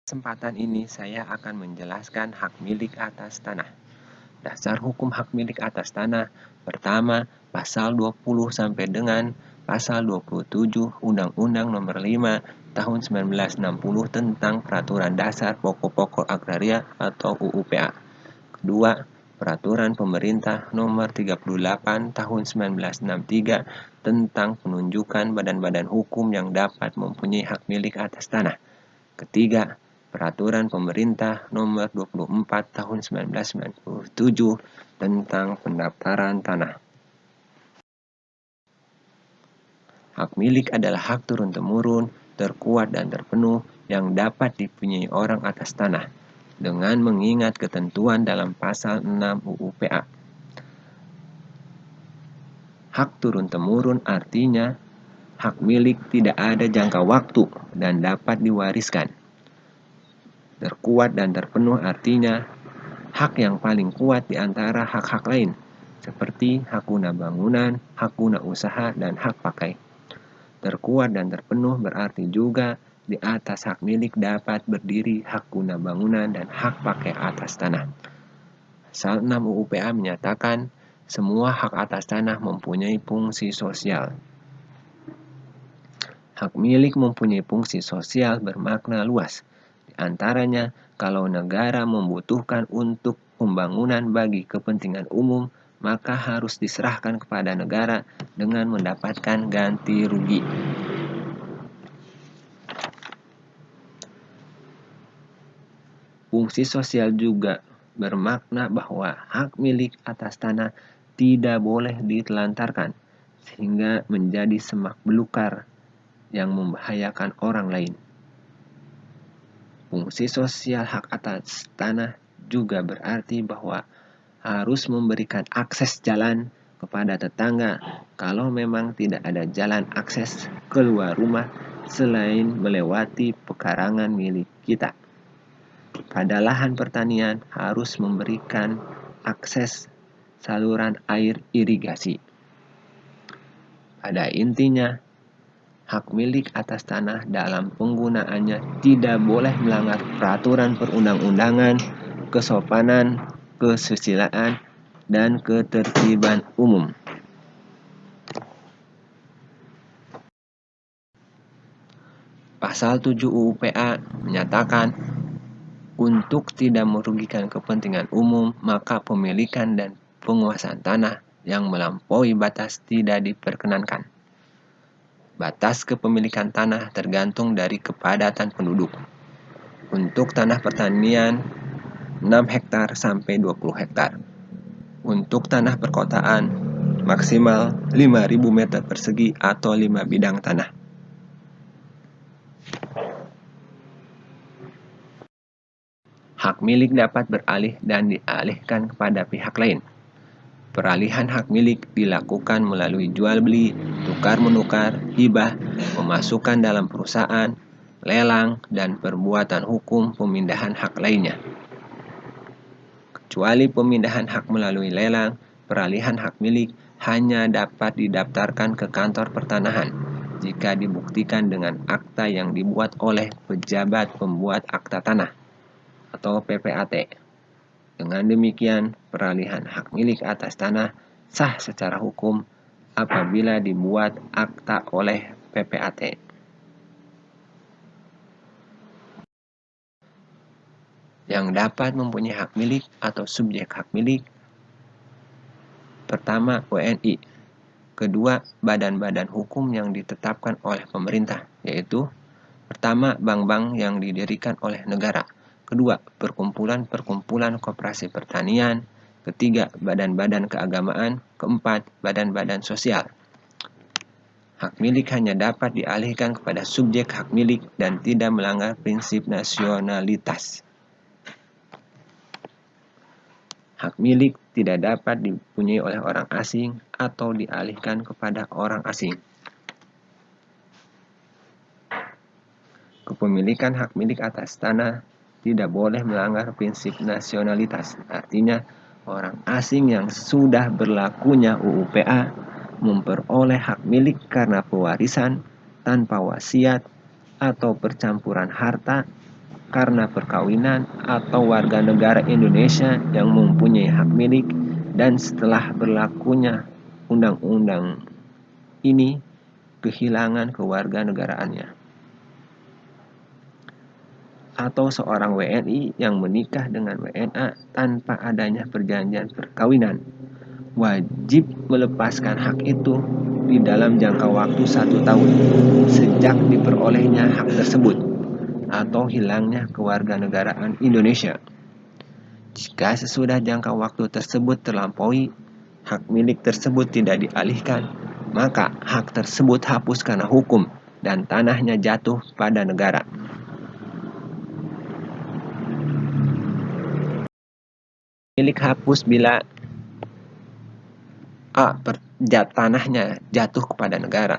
Kesempatan ini saya akan menjelaskan hak milik atas tanah. Dasar hukum hak milik atas tanah pertama pasal 20 sampai dengan pasal 27 Undang-Undang Nomor 5 Tahun 1960 tentang Peraturan Dasar Pokok-pokok Agraria atau UUPA. Kedua, Peraturan Pemerintah Nomor 38 Tahun 1963 tentang penunjukan badan-badan hukum yang dapat mempunyai hak milik atas tanah. Ketiga, Peraturan Pemerintah Nomor 24 Tahun 1997 tentang pendaftaran tanah. Hak milik adalah hak turun-temurun, terkuat dan terpenuh yang dapat dipunyai orang atas tanah dengan mengingat ketentuan dalam pasal 6 UU-PA. Hak turun-temurun artinya hak milik tidak ada jangka waktu dan dapat diwariskan. Terkuat dan terpenuh artinya hak yang paling kuat di antara hak-hak lain, seperti hak guna bangunan, hak guna usaha, dan hak pakai. Terkuat dan terpenuh berarti juga di atas hak milik dapat berdiri hak guna bangunan dan hak pakai atas tanah. Pasal 6 UU-PA menyatakan semua hak atas tanah mempunyai fungsi sosial. Hak milik mempunyai fungsi sosial bermakna luas. Di antaranya, kalau negara membutuhkan untuk pembangunan bagi kepentingan umum, maka harus diserahkan kepada negara dengan mendapatkan ganti rugi. Fungsi sosial juga bermakna bahwa hak milik atas tanah tidak boleh ditelantarkan, sehingga menjadi semak belukar yang membahayakan orang lain. Fungsi sosial hak atas tanah juga berarti bahwa harus memberikan akses jalan kepada tetangga kalau memang tidak ada jalan akses keluar rumah selain melewati pekarangan milik kita. Pada lahan pertanian harus memberikan akses saluran air irigasi. Pada intinya, hak milik atas tanah dalam penggunaannya tidak boleh melanggar peraturan perundang-undangan, kesopanan, kesusilaan, dan ketertiban umum. Pasal 7 UU-PA menyatakan untuk tidak merugikan kepentingan umum, maka pemilikan dan penguasaan tanah yang melampaui batas tidak diperkenankan. Batas kepemilikan tanah tergantung dari kepadatan penduduk. Untuk tanah pertanian 6 hektar sampai 20 hektar. Untuk tanah perkotaan maksimal 5.000 meter persegi atau 5 bidang tanah. Hak milik dapat beralih dan dialihkan kepada pihak lain. Peralihan hak milik dilakukan melalui jual beli, tukar-menukar, hibah, pemasukan dalam perusahaan, lelang, dan perbuatan hukum pemindahan hak lainnya. Kecuali pemindahan hak melalui lelang, peralihan hak milik hanya dapat didaftarkan ke kantor pertanahan jika dibuktikan dengan akta yang dibuat oleh pejabat pembuat akta tanah atau PPAT. Dengan demikian, peralihan hak milik atas tanah sah secara hukum apabila dibuat akta oleh PPAT. Yang dapat mempunyai hak milik atau subjek hak milik: pertama, WNI. Kedua, badan-badan hukum yang ditetapkan oleh pemerintah, yaitu pertama, bank-bank yang didirikan oleh negara. Kedua, perkumpulan-perkumpulan koperasi pertanian. Ketiga, badan-badan keagamaan. Keempat, badan-badan sosial. Hak milik hanya dapat dialihkan kepada subjek hak milik dan tidak melanggar prinsip nasionalitas. Hak milik tidak dapat dipunyai oleh orang asing atau dialihkan kepada orang asing. Kepemilikan hak milik atas tanah tidak boleh melanggar prinsip nasionalitas. Artinya, orang asing yang sudah berlakunya UU-PA memperoleh hak milik karena pewarisan, tanpa wasiat, atau percampuran harta, karena perkawinan atau warga negara Indonesia yang mempunyai hak milik dan setelah berlakunya undang-undang ini kehilangan kewarganegaraannya. Atau seorang WNI yang menikah dengan WNA tanpa adanya perjanjian perkawinan wajib melepaskan hak itu di dalam jangka waktu 1 tahun sejak diperolehnya hak tersebut atau hilangnya kewarganegaraan Indonesia. Jika sesudah jangka waktu tersebut terlampaui, hak milik tersebut tidak dialihkan, maka hak tersebut hapus karena hukum dan tanahnya jatuh pada negara. Milik hapus bila tanahnya jatuh kepada negara.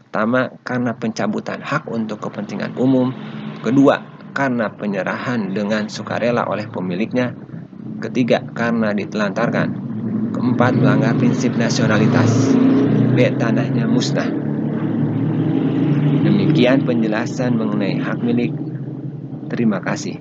Pertama, karena pencabutan hak untuk kepentingan umum. Kedua, karena penyerahan dengan sukarela oleh pemiliknya. Ketiga, karena ditelantarkan. Keempat, melanggar prinsip nasionalitas. B. Tanahnya musnah. Demikian penjelasan mengenai hak milik. Terima kasih.